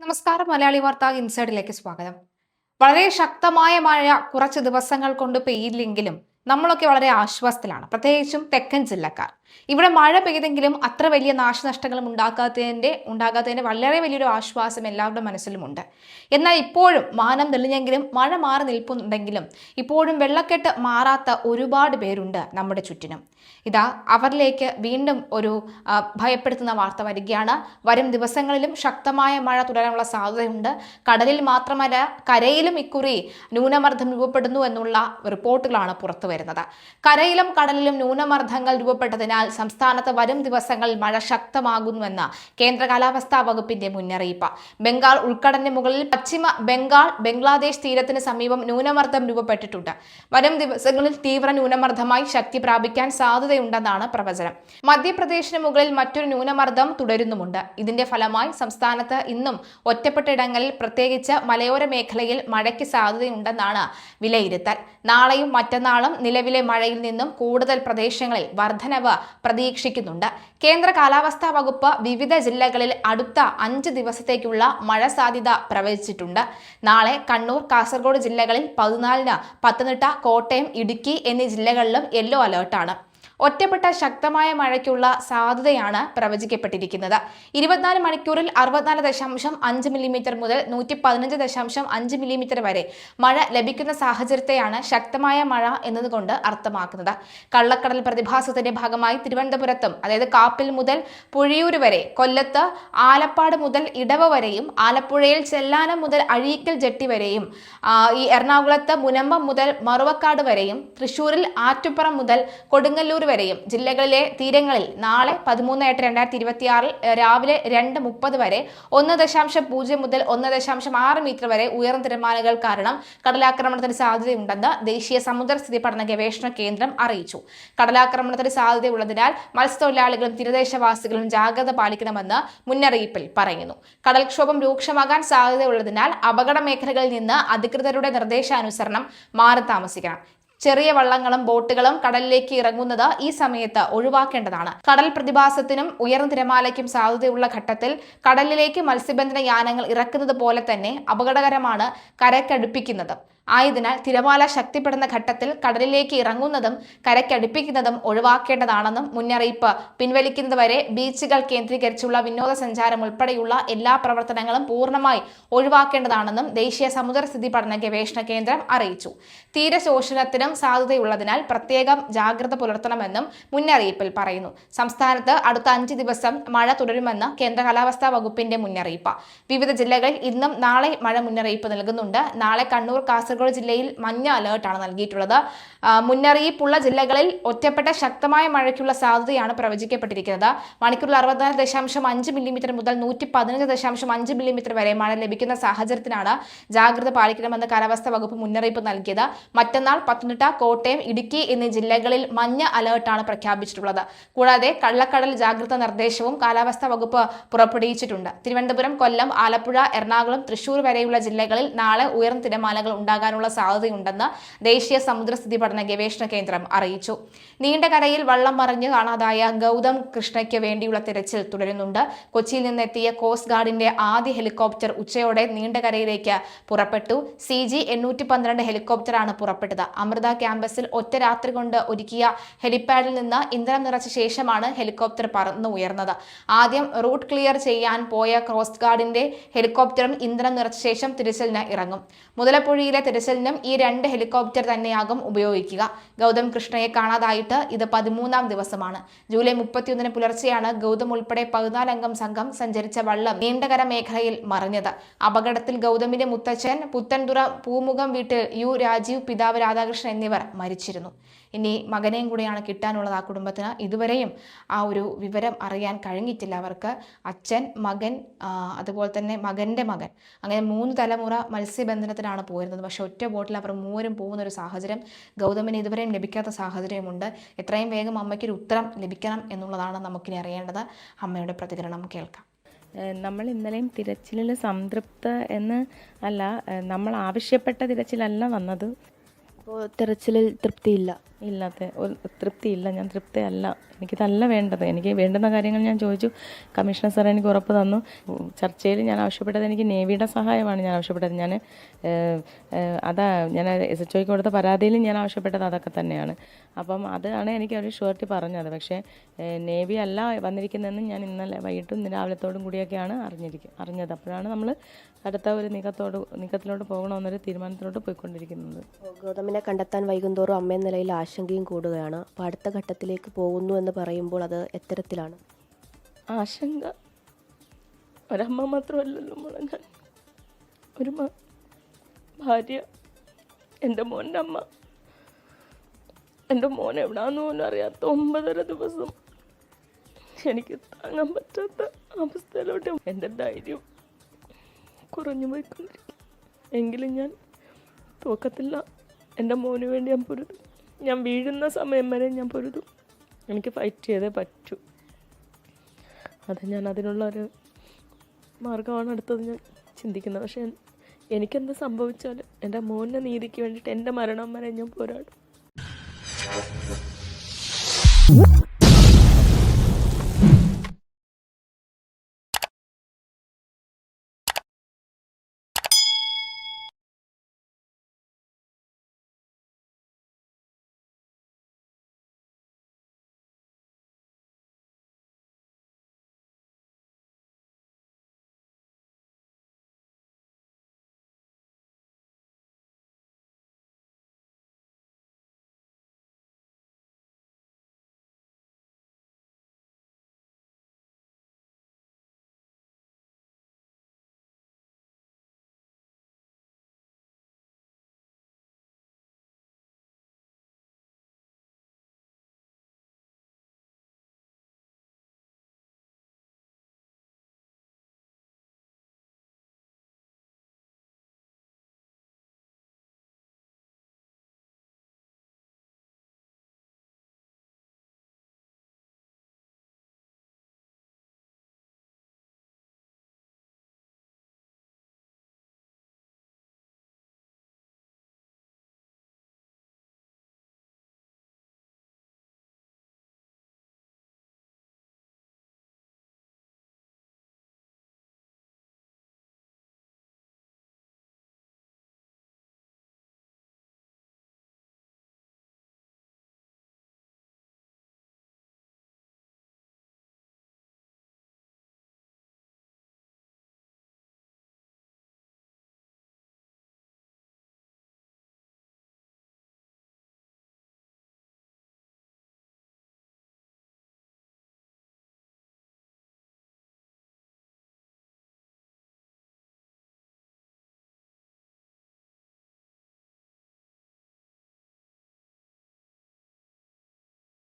നമസ്കാരം. മലയാളി വാർത്ത ഇൻസൈഡിലേക്ക് സ്വാഗതം. വളരെ ശക്തമായ മഴ കുറച്ച് ദിവസങ്ങൾ കൊണ്ട് പെയ്യില്ലെങ്കിലും നമ്മളൊക്കെ വളരെ ആശ്വാസത്തിലാണ്, പ്രത്യേകിച്ചും തെക്കൻ ജില്ലക്കാർ. ഇവിടെ മഴ പെയ്തെങ്കിലും അത്ര വലിയ നാശനഷ്ടങ്ങളും ഉണ്ടാകാത്തതിന്റെ വളരെ വലിയൊരു ആശ്വാസം എല്ലാവരുടെ മനസ്സിലുമുണ്ട്. എന്നാൽ ഇപ്പോഴും മാനം തെളിഞ്ഞെങ്കിലും മഴ മാറി നിൽപ്പുണ്ടെങ്കിലും ഇപ്പോഴും വെള്ളക്കെട്ട് മാറാത്ത ഒരുപാട് പേരുണ്ട് നമ്മുടെ ചുറ്റിനും. ഇതാ അവരിലേക്ക് വീണ്ടും ഒരു ഭയപ്പെടുത്തുന്ന വാർത്ത വരികയാണ്. വരും ദിവസങ്ങളിലും ശക്തമായ മഴ തുടരാനുള്ള സാധ്യതയുണ്ട്. കടലിൽ മാത്രമല്ല, കരയിലും ഇക്കുറി ന്യൂനമർദ്ദം രൂപപ്പെടുന്നു എന്നുള്ള റിപ്പോർട്ടുകളാണ് പുറത്തു വരുന്നത്. കരയിലും കടലിലും ന്യൂനമർദ്ദങ്ങൾ രൂപപ്പെട്ടതിനാൽ സംസ്ഥാനത്ത് വരും ദിവസങ്ങളിൽ മഴ ശക്തമാകുന്നുവെന്ന് കേന്ദ്ര കാലാവസ്ഥാ വകുപ്പിന്റെ മുന്നറിയിപ്പ്. ബംഗാൾ ഉൾക്കടലിന് മുകളിൽ പശ്ചിമ ബംഗാൾ ബംഗ്ലാദേശ് തീരത്തിന് സമീപം ന്യൂനമർദ്ദം രൂപപ്പെട്ടിട്ടുണ്ട്. വരും ദിവസങ്ങളിൽ തീവ്ര ന്യൂനമർദ്ദമായി ശക്തി പ്രാപിക്കാൻ സാധ്യതയുണ്ടെന്നാണ് പ്രവചനം. മധ്യപ്രദേശിന് മുകളിൽ മറ്റൊരു ന്യൂനമർദ്ദം തുടരുന്നുമുണ്ട്. ഇതിന്റെ ഫലമായി സംസ്ഥാനത്ത് ഇന്നും ഒറ്റപ്പെട്ട ഇടങ്ങളിൽ, പ്രത്യേകിച്ച് മലയോര മേഖലയിൽ മഴയ്ക്ക് സാധ്യതയുണ്ടെന്നാണ് വിലയിരുത്തൽ. നാളെയും മറ്റന്നാളും നിലവിലെ മഴയിൽ നിന്നും കൂടുതൽ പ്രദേശങ്ങളിൽ വർധനവ് പ്രതീക്ഷിക്കുന്നുണ്ട്. കേന്ദ്ര കാലാവസ്ഥാ വകുപ്പ് വിവിധ ജില്ലകളിൽ അടുത്ത 5 ദിവസത്തേക്കുള്ള മഴ സാധ്യത പ്രവചിച്ചിട്ടുണ്ട്. നാളെ കണ്ണൂർ, കാസർഗോഡ് ജില്ലകളിൽ, 14-ന് പത്തനംതിട്ട, കോട്ടയം, ഇടുക്കി എന്നീ ജില്ലകളിലും യെല്ലോ അലേർട്ടാണ്. ഒറ്റപ്പെട്ട ശക്തമായ മഴയ്ക്കുള്ള സാധ്യതയാണ് പ്രവചിക്കപ്പെട്ടിരിക്കുന്നത്. 24 മണിക്കൂറിൽ 64.5 മില്ലിമീറ്റർ മുതൽ 115.5 മില്ലിമീറ്റർ വരെ മഴ ലഭിക്കുന്ന സാഹചര്യത്തെയാണ് ശക്തമായ മഴ എന്നതുകൊണ്ട് അർത്ഥമാക്കുന്നത്. കള്ളക്കടൽ പ്രതിഭാസത്തിന്റെ ഭാഗമായി തിരുവനന്തപുരത്തും, അതായത് കാപ്പിൽ മുതൽ പുഴിയൂര് വരെ, കൊല്ലത്ത് ആലപ്പാട് മുതൽ ഇടവ വരെയും, ആലപ്പുഴയിൽ ചെല്ലാനം മുതൽ അഴീക്കൽ ജെട്ടി വരെയും, എറണാകുളത്ത് മുനമ്പം മുതൽ മറുവക്കാട് വരെയും, തൃശൂരിൽ ആറ്റുപുറം മുതൽ കൊടുങ്ങല്ലൂർ വരെയും ജില്ലകളിലെ തീരങ്ങളിൽ നാളെ 13/8/2026 രാവിലെ 2:30 വരെ 1.0 മുതൽ 1.6 മീറ്റർ വരെ ഉയർന്ന തിരമാലകൾ കാരണം കടലാക്രമണത്തിന് സാധ്യതയുണ്ടെന്ന് ദേശീയ സമുദ്രസ്ഥിതി പഠന ഗവേഷണ കേന്ദ്രം അറിയിച്ചു. കടലാക്രമണത്തിന് സാധ്യതയുള്ളതിനാൽ മത്സ്യത്തൊഴിലാളികളും തീരദേശവാസികളും ജാഗ്രത പാലിക്കണമെന്ന് മുന്നറിയിപ്പിൽ പറയുന്നു. കടൽക്ഷോഭം രൂക്ഷമാകാൻ സാധ്യതയുള്ളതിനാൽ അപകട മേഖലകളിൽ നിന്ന് അധികൃതരുടെ നിർദ്ദേശാനുസരണം മാറി താമസിക്കണം. ചെറിയ വള്ളങ്ങളും ബോട്ടുകളും കടലിലേക്ക് ഇറങ്ങുന്നത് ഈ സമയത്ത് ഒഴിവാക്കേണ്ടതാണ്. കടൽ പ്രതിഭാസത്തിനും ഉയർന്ന തിരമാലയ്ക്കും സാധ്യതയുള്ള ഘട്ടത്തിൽ കടലിലേക്ക് മത്സ്യബന്ധന യാനങ്ങൾ ഇറക്കുന്നത് പോലെ തന്നെ അപകടകരമാണ് കരക്കടുപ്പിക്കുന്നത്. ആയതിനാൽ തിരമാല ശക്തിപ്പെടുന്ന ഘട്ടത്തിൽ കടലിലേക്ക് ഇറങ്ങുന്നതും കരക്കടുപ്പിക്കുന്നതും ഒഴിവാക്കേണ്ടതാണെന്നും മുന്നറിയിപ്പ് പിൻവലിക്കുന്നതുവരെ ബീച്ചുകൾ കേന്ദ്രീകരിച്ചുള്ള വിനോദസഞ്ചാരം ഉൾപ്പെടെയുള്ള എല്ലാ പ്രവർത്തനങ്ങളും പൂർണ്ണമായി ഒഴിവാക്കേണ്ടതാണെന്നും ദേശീയ സമുദ്രസ്ഥിതി പഠന ഗവേഷണ കേന്ദ്രം അറിയിച്ചു. തീരശോഷണത്തിനും സാധ്യതയുള്ളതിനാൽ പ്രത്യേകം ജാഗ്രത പുലർത്തണമെന്നും മുന്നറിയിപ്പിൽ പറയുന്നു. സംസ്ഥാനത്ത് അടുത്ത 5 ദിവസം മഴ തുടരുമെന്ന് കേന്ദ്ര കാലാവസ്ഥാ വകുപ്പിന്റെ മുന്നറിയിപ്പ്. വിവിധ ജില്ലകളിൽ ഇന്നും നാളെ മഴ മുന്നറിയിപ്പ് നൽകുന്നുണ്ട്. നാളെ കണ്ണൂർ, കാസർഗോഡ് ജില്ലയിൽ മഞ്ഞ അലേർട്ടാണ് നൽകിയിട്ടുള്ളത്. മുന്നറിയിപ്പുള്ള ജില്ലകളിൽ ഒറ്റപ്പെട്ട ശക്തമായ മഴയ്ക്കുള്ള സാധ്യതയാണ് പ്രവചിക്കപ്പെട്ടിരിക്കുന്നത്. മണിക്കൂറിൽ 64.5 മില്ലിമീറ്റർ മുതൽ 115.5 മില്ലിമീറ്റർ വരെ മഴ ലഭിക്കുന്ന സാഹചര്യത്തിനാണ് ജാഗ്രത പാലിക്കണമെന്ന് കാലാവസ്ഥാ വകുപ്പ് മുന്നറിയിപ്പ് നൽകിയത്. മറ്റന്നാൾ പത്തനംതിട്ട, കോട്ടയം, ഇടുക്കി എന്നീ ജില്ലകളിൽ മഞ്ഞ അലേർട്ടാണ് പ്രഖ്യാപിച്ചിട്ടുള്ളത്. കൂടാതെ കള്ളക്കടൽ ജാഗ്രതാ നിർദ്ദേശവും കാലാവസ്ഥാ വകുപ്പ് പുറപ്പെടുവിച്ചിട്ടുണ്ട്. തിരുവനന്തപുരം, കൊല്ലം, ആലപ്പുഴ, എറണാകുളം, തൃശൂർ വരെയുള്ള ജില്ലകളിൽ നാളെ ഉയർന്ന തിരമാലകൾ ഉണ്ടാകാനുള്ള സാധ്യതയുണ്ടെന്ന് ദേശീയ സമുദ്രസ്ഥിതി പഠന ഗവേഷണ കേന്ദ്രം അറിയിച്ചു. നീണ്ടകരയിൽ വള്ളം മറിഞ്ഞ് കാണാതായ ഗൗതം കൃഷ്ണയ്ക്ക് വേണ്ടിയുള്ള തിരച്ചിൽ തുടരുന്നുണ്ട്. കൊച്ചിയിൽ നിന്നെത്തിയ കോസ്റ്റ് ഗാർഡിന്റെ ആദ്യ ഹെലികോപ്റ്റർ ഉച്ചയോടെ നീണ്ടകരയിലേക്ക് പുറപ്പെട്ടു. CG-812 ഹെലികോപ്റ്ററാണ് പുറപ്പെട്ടത്. അമൃത ക്യാമ്പസിൽ ഒറ്റ രാത്രി കൊണ്ട് ഒരുക്കിയ ഹെലിപാഡിൽ നിന്ന് ഇന്ധനം നിറച്ച ശേഷമാണ് ഹെലികോപ്റ്റർ പറന്നു ഉയർന്നത്. ആദ്യം റൂട്ട് ക്ലിയർ ചെയ്യാൻ പോയ കോസ്റ്റ് ഗാർഡിന്റെ ഹെലികോപ്റ്ററും ഇന്ധനം നിറച്ച ശേഷം തിരച്ചിലിന് ഇറങ്ങും. മുതലപ്പുഴയിലെ തിരച്ചിലിനും ഈ 2 ഹെലികോപ്റ്റർ തന്നെയാകും ഉപയോഗിക്കുക. ഗൗതം കൃഷ്ണയെ കാണാതായിട്ട് ഇത് 13-ാം ദിവസമാണ്. ജൂലൈ 31-ന് പുലർച്ചെയാണ് ഗൗതം ഉൾപ്പെടെ 14 അംഗം സംഘം സഞ്ചരിച്ച വള്ളം നീണ്ടകര മേഖലയിൽ മറിഞ്ഞത്. അപകടത്തിൽ ഗൗതമിന്റെ മുത്തച്ഛൻ പുത്തൻതുറ പൂമുഖം വീട്ടിൽ രാജീവ്, പിതാവ് രാധാകൃഷ്ണൻ എന്നിവർ മരിച്ചിരുന്നു. ഇനി മകനെയും കൂടിയാണ് കിട്ടാനുള്ളത് ആ കുടുംബത്തിന്. ഇതുവരെയും ആ ഒരു വിവരം അറിയാൻ കഴിഞ്ഞിട്ടില്ല അവർക്ക്. അച്ഛൻ, മകൻ, അതുപോലെ തന്നെ മകൻ്റെ മകൻ, അങ്ങനെ 3 തലമുറ മത്സ്യബന്ധനത്തിനാണ് പോയിരുന്നത്. പക്ഷെ ഒറ്റ ബോട്ടിൽ അവർ 3 പോകുന്ന ഒരു സാഹചര്യം ഗൗതമിന് ഇതുവരെയും ലഭിക്കാത്ത സാഹചര്യമുണ്ട്. എത്രയും വേഗം അമ്മയ്ക്കൊരു ഉത്തരം ലഭിക്കണം എന്നുള്ളതാണ് നമുക്കിനി അറിയേണ്ടത്. അമ്മയുടെ പ്രതികരണം കേൾക്കാം. നമ്മൾ ഇന്നലെയും തിരച്ചിലിൽ സംതൃപ്ത എന്ന് അല്ല, നമ്മൾ ആവശ്യപ്പെട്ട തിരച്ചിലല്ല വന്നത്. അപ്പോൾ തെരച്ചിലിൽ തൃപ്തിയില്ല? ഇല്ലാത്ത ഒരു തൃപ്തിയില്ല, ഞാൻ തൃപ്തിയല്ല. എനിക്കിതല്ല വേണ്ടത്. എനിക്ക് വേണ്ടുന്ന കാര്യങ്ങൾ ഞാൻ ചോദിച്ചു. കമ്മീഷണർ സാർ എനിക്ക് ഉറപ്പ് തന്നു. ചർച്ചയിൽ ഞാൻ ആവശ്യപ്പെട്ടത്, എനിക്ക് നേവിയുടെ സഹായമാണ് ഞാൻ ആവശ്യപ്പെട്ടത്. ഞാൻ SHOയ്ക്ക് കൊടുത്ത പരാതിയിലും ഞാൻ ആവശ്യപ്പെട്ടത് അതൊക്കെ തന്നെയാണ്. അപ്പം അതാണ് എനിക്ക് ഒരു ഷുവർട്ടി പറഞ്ഞത്. പക്ഷേ നേവി അല്ല വന്നിരിക്കുന്നതെന്ന് ഞാൻ ഇന്നലെ വൈകിട്ടും രാവിലത്തോടും കൂടിയൊക്കെയാണ് അറിഞ്ഞത്. അപ്പോഴാണ് നമ്മൾ അടുത്ത ഒരു നീക്കത്തിലോട്ട് പോകണമെന്നൊരു തീരുമാനത്തിലോട്ട് പോയിക്കൊണ്ടിരിക്കുന്നത്. ഗൗതമിനെ കണ്ടെത്താൻ വൈകുന്തോറും അമ്മയെന്ന നിലയിൽ ആശങ്കയും കൂടുകയാണ്. അപ്പോൾ അടുത്ത ഘട്ടത്തിലേക്ക് പോകുന്നു എന്ന് പറയുമ്പോൾ അത് എത്തരത്തിലാണ്? ആശങ്ക ഒരമ്മ മാത്രമല്ലല്ലോ മോളെ, ഞാൻ ഒരു ഭാര്യ, എൻ്റെ മോൻ്റെ അമ്മ. എൻ്റെ മോൻ എവിടാന്ന് പോലും അറിയാത്ത 9.5 ദിവസം എനിക്ക് താങ്ങാൻ പറ്റാത്ത അവസ്ഥയിലോട്ട് എൻ്റെ ധൈര്യം കുറഞ്ഞു പോയിക്കൊണ്ടിരിക്കും. എങ്കിലും ഞാൻ തോക്കത്തില്ല. എൻ്റെ മോന് വേണ്ടി ഞാൻ പൊരുതും. ഞാൻ വീഴുന്ന സമയം വരെ ഞാൻ പൊരുതും. എനിക്ക് ഫൈറ്റ് ചെയ്തേ പറ്റൂ. ഞാൻ അതിനുള്ളൊരു മാർഗമാണ് അടുത്തത് ഞാൻ ചിന്തിക്കുന്നത്. പക്ഷേ എനിക്കെന്ത് സംഭവിച്ചാലും എൻ്റെ മോൻ്റെ നീതിക്ക് വേണ്ടിയിട്ട് എൻ്റെ മരണം വരെ ഞാൻ പോരാടും.